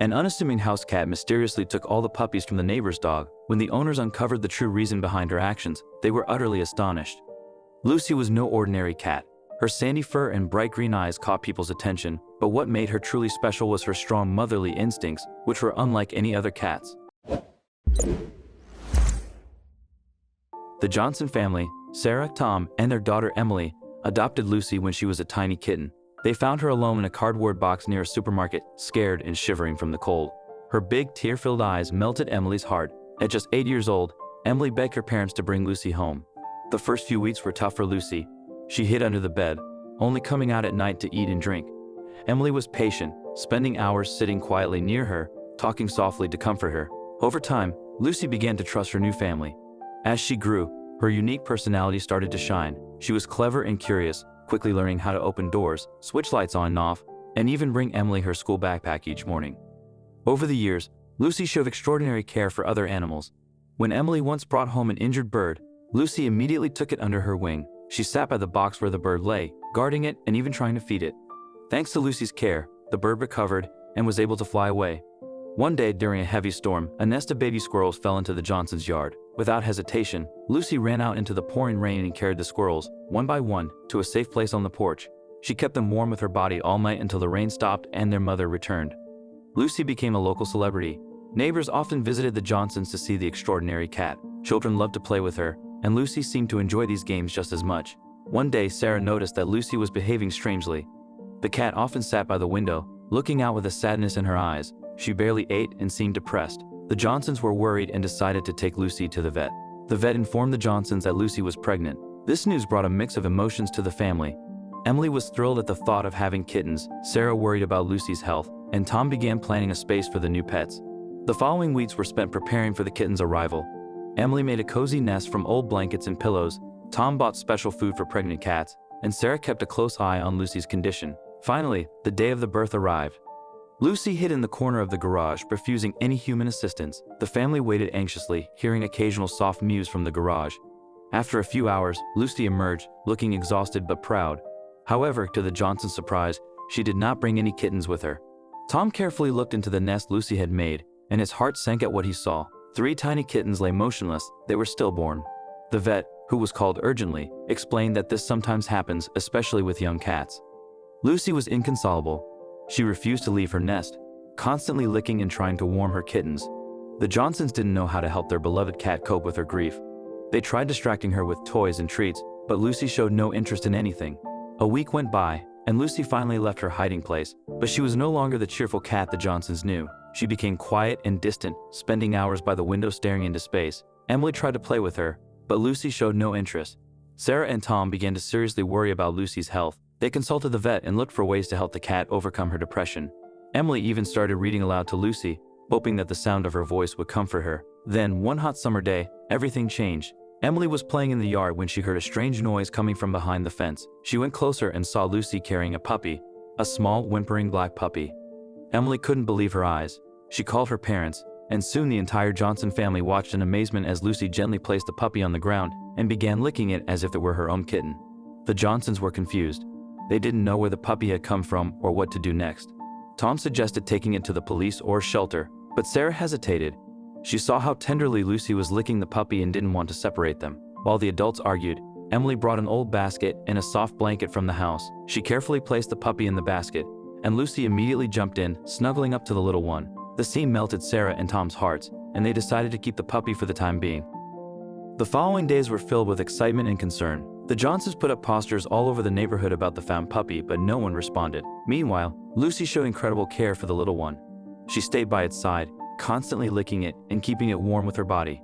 An unassuming house cat mysteriously took all the puppies from the neighbor's dog. When the owners uncovered the true reason behind her actions, they were utterly astonished. Lucy was no ordinary cat. Her sandy fur and bright green eyes caught people's attention, but what made her truly special was her strong motherly instincts, which were unlike any other cats. The Johnson family, Sarah, Tom, and their daughter Emily, adopted Lucy when she was a tiny kitten. They found her alone in a cardboard box near a supermarket, scared and shivering from the cold. Her big, tear-filled eyes melted Emily's heart. At just 8 years old, Emily begged her parents to bring Lucy home. The first few weeks were tough for Lucy. She hid under the bed, only coming out at night to eat and drink. Emily was patient, spending hours sitting quietly near her, talking softly to comfort her. Over time, Lucy began to trust her new family. As she grew, her unique personality started to shine. She was clever and curious, quickly learning how to open doors, switch lights on and off, and even bring Emily her school backpack each morning. Over the years, Lucy showed extraordinary care for other animals. When Emily once brought home an injured bird, Lucy immediately took it under her wing. She sat by the box where the bird lay, guarding it and even trying to feed it. Thanks to Lucy's care, the bird recovered and was able to fly away. One day during a heavy storm, a nest of baby squirrels fell into the Johnsons' yard. Without hesitation, Lucy ran out into the pouring rain and carried the squirrels, one by one, to a safe place on the porch. She kept them warm with her body all night until the rain stopped and their mother returned. Lucy became a local celebrity. Neighbors often visited the Johnsons to see the extraordinary cat. Children loved to play with her, and Lucy seemed to enjoy these games just as much. One day, Sarah noticed that Lucy was behaving strangely. The cat often sat by the window, looking out with a sadness in her eyes. She barely ate and seemed depressed. The Johnsons were worried and decided to take Lucy to the vet. The vet informed the Johnsons that Lucy was pregnant. This news brought a mix of emotions to the family. Emily was thrilled at the thought of having kittens, Sarah worried about Lucy's health, and Tom began planning a space for the new pets. The following weeks were spent preparing for the kittens' arrival. Emily made a cozy nest from old blankets and pillows, Tom bought special food for pregnant cats, and Sarah kept a close eye on Lucy's condition. Finally, the day of the birth arrived. Lucy hid in the corner of the garage, refusing any human assistance. The family waited anxiously, hearing occasional soft mews from the garage. After a few hours, Lucy emerged, looking exhausted but proud. However, to the Johnsons' surprise, she did not bring any kittens with her. Tom carefully looked into the nest Lucy had made, and his heart sank at what he saw. 3 tiny kittens lay motionless. They were stillborn. The vet, who was called urgently, explained that this sometimes happens, especially with young cats. Lucy was inconsolable. She refused to leave her nest, constantly licking and trying to warm her kittens. The Johnsons didn't know how to help their beloved cat cope with her grief. They tried distracting her with toys and treats, but Lucy showed no interest in anything. A week went by, and Lucy finally left her hiding place, but she was no longer the cheerful cat the Johnsons knew. She became quiet and distant, spending hours by the window staring into space. Emily tried to play with her, but Lucy showed no interest. Sarah and Tom began to seriously worry about Lucy's health. They consulted the vet and looked for ways to help the cat overcome her depression. Emily even started reading aloud to Lucy, hoping that the sound of her voice would comfort her. Then, one hot summer day, everything changed. Emily was playing in the yard when she heard a strange noise coming from behind the fence. She went closer and saw Lucy carrying a puppy, a small, whimpering black puppy. Emily couldn't believe her eyes. She called her parents, and soon the entire Johnson family watched in amazement as Lucy gently placed the puppy on the ground and began licking it as if it were her own kitten. The Johnsons were confused. They didn't know where the puppy had come from or what to do next. Tom suggested taking it to the police or shelter, but Sarah hesitated. She saw how tenderly Lucy was licking the puppy and didn't want to separate them. While the adults argued, Emily brought an old basket and a soft blanket from the house. She carefully placed the puppy in the basket, and Lucy immediately jumped in, snuggling up to the little one. The scene melted Sarah and Tom's hearts, and they decided to keep the puppy for the time being. The following days were filled with excitement and concern. The Johnsons put up posters all over the neighborhood about the found puppy, but no one responded. Meanwhile, Lucy showed incredible care for the little one. She stayed by its side, constantly licking it and keeping it warm with her body.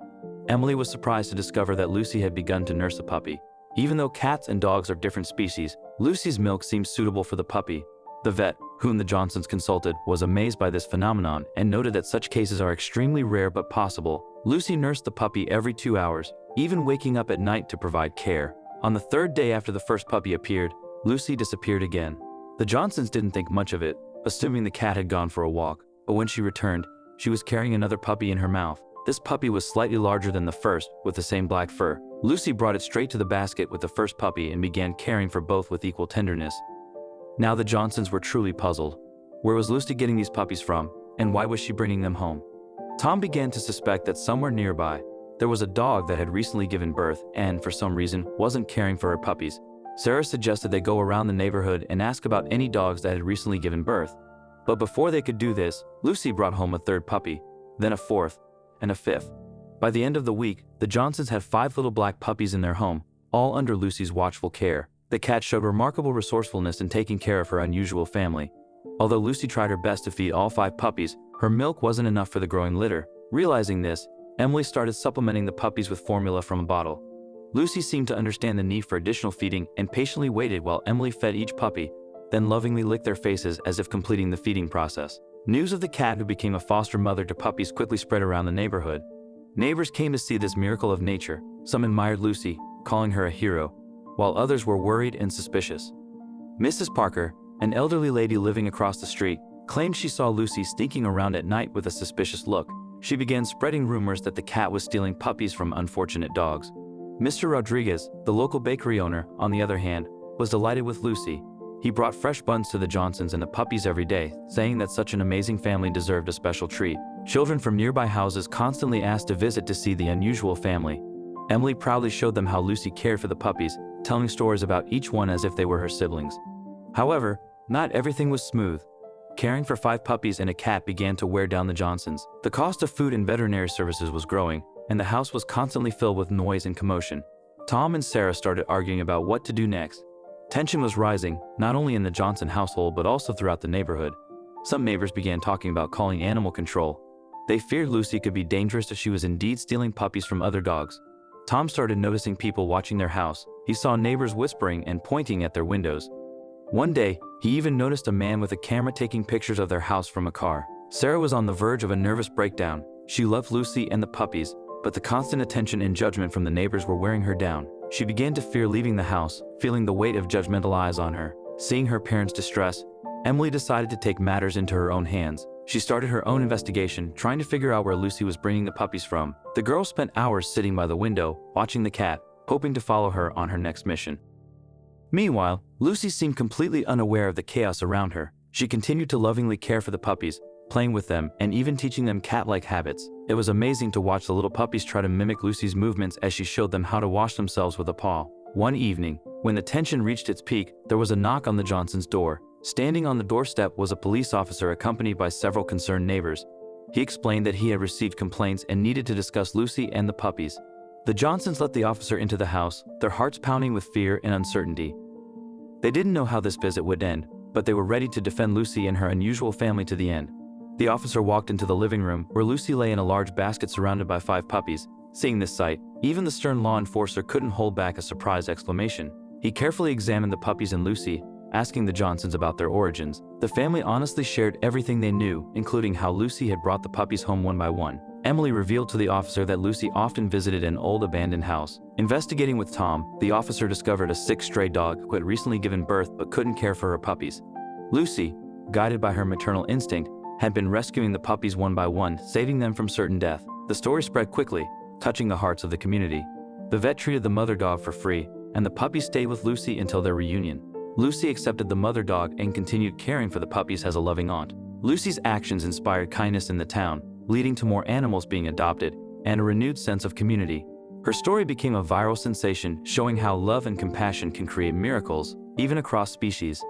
Emily was surprised to discover that Lucy had begun to nurse the puppy. Even though cats and dogs are different species, Lucy's milk seemed suitable for the puppy. The vet, whom the Johnsons consulted, was amazed by this phenomenon and noted that such cases are extremely rare but possible. Lucy nursed the puppy every 2 hours, even waking up at night to provide care. On the 3rd day after the first puppy appeared, Lucy disappeared again. The Johnsons didn't think much of it, assuming the cat had gone for a walk, but when she returned, she was carrying another puppy in her mouth. This puppy was slightly larger than the first, with the same black fur. Lucy brought it straight to the basket with the first puppy and began caring for both with equal tenderness. Now the Johnsons were truly puzzled. Where was Lucy getting these puppies from? and why was she bringing them home? Tom began to suspect that somewhere nearby, there was a dog that had recently given birth and, for some reason, wasn't caring for her puppies. Sarah suggested they go around the neighborhood and ask about any dogs that had recently given birth. But before they could do this, Lucy brought home a third puppy, then a fourth, and a fifth. By the end of the week, the Johnsons had 5 little black puppies in their home, all under Lucy's watchful care. The cat showed remarkable resourcefulness in taking care of her unusual family. Although Lucy tried her best to feed all 5 puppies, her milk wasn't enough for the growing litter. Realizing this, Emily started supplementing the puppies with formula from a bottle. Lucy seemed to understand the need for additional feeding and patiently waited while Emily fed each puppy, then lovingly licked their faces as if completing the feeding process. News of the cat who became a foster mother to puppies quickly spread around the neighborhood. Neighbors came to see this miracle of nature. Some admired Lucy, calling her a hero, while others were worried and suspicious. Mrs. Parker, an elderly lady living across the street, claimed she saw Lucy sneaking around at night with a suspicious look. She began spreading rumors that the cat was stealing puppies from unfortunate dogs. Mr. Rodriguez, the local bakery owner, on the other hand, was delighted with Lucy. He brought fresh buns to the Johnsons and the puppies every day, saying that such an amazing family deserved a special treat. Children from nearby houses constantly asked to visit to see the unusual family. Emily proudly showed them how Lucy cared for the puppies, telling stories about each one as if they were her siblings. However, not everything was smooth. Caring for 5 puppies and a cat began to wear down the Johnsons. The cost of food and veterinary services was growing, and the house was constantly filled with noise and commotion. Tom and Sarah started arguing about what to do next. Tension was rising, not only in the Johnson household but also throughout the neighborhood. Some neighbors began talking about calling animal control. They feared Lucy could be dangerous if she was indeed stealing puppies from other dogs. Tom started noticing people watching their house. He saw neighbors whispering and pointing at their windows. One day, he even noticed a man with a camera taking pictures of their house from a car. Sarah was on the verge of a nervous breakdown. She loved Lucy and the puppies, but the constant attention and judgment from the neighbors were wearing her down. She began to fear leaving the house, feeling the weight of judgmental eyes on her. Seeing her parents' distress, Emily decided to take matters into her own hands. She started her own investigation, trying to figure out where Lucy was bringing the puppies from. The girl spent hours sitting by the window, watching the cat, hoping to follow her on her next mission. Meanwhile, Lucy seemed completely unaware of the chaos around her. She continued to lovingly care for the puppies, playing with them and even teaching them cat-like habits. It was amazing to watch the little puppies try to mimic Lucy's movements as she showed them how to wash themselves with a paw. One evening, when the tension reached its peak, there was a knock on the Johnsons' door. Standing on the doorstep was a police officer accompanied by several concerned neighbors. He explained that he had received complaints and needed to discuss Lucy and the puppies. The Johnsons let the officer into the house, their hearts pounding with fear and uncertainty. They didn't know how this visit would end, but they were ready to defend Lucy and her unusual family to the end. The officer walked into the living room, where Lucy lay in a large basket surrounded by 5 puppies. Seeing this sight, even the stern law enforcer couldn't hold back a surprised exclamation. He carefully examined the puppies and Lucy, asking the Johnsons about their origins. The family honestly shared everything they knew, including how Lucy had brought the puppies home one by one. Emily revealed to the officer that Lucy often visited an old abandoned house. Investigating with Tom, the officer discovered a sick stray dog who had recently given birth but couldn't care for her puppies. Lucy, guided by her maternal instinct, had been rescuing the puppies one by one, saving them from certain death. The story spread quickly, touching the hearts of the community. The vet treated the mother dog for free, and the puppies stayed with Lucy until their reunion. Lucy accepted the mother dog and continued caring for the puppies as a loving aunt. Lucy's actions inspired kindness in the town, leading to more animals being adopted and a renewed sense of community. Her story became a viral sensation, showing how love and compassion can create miracles, even across species.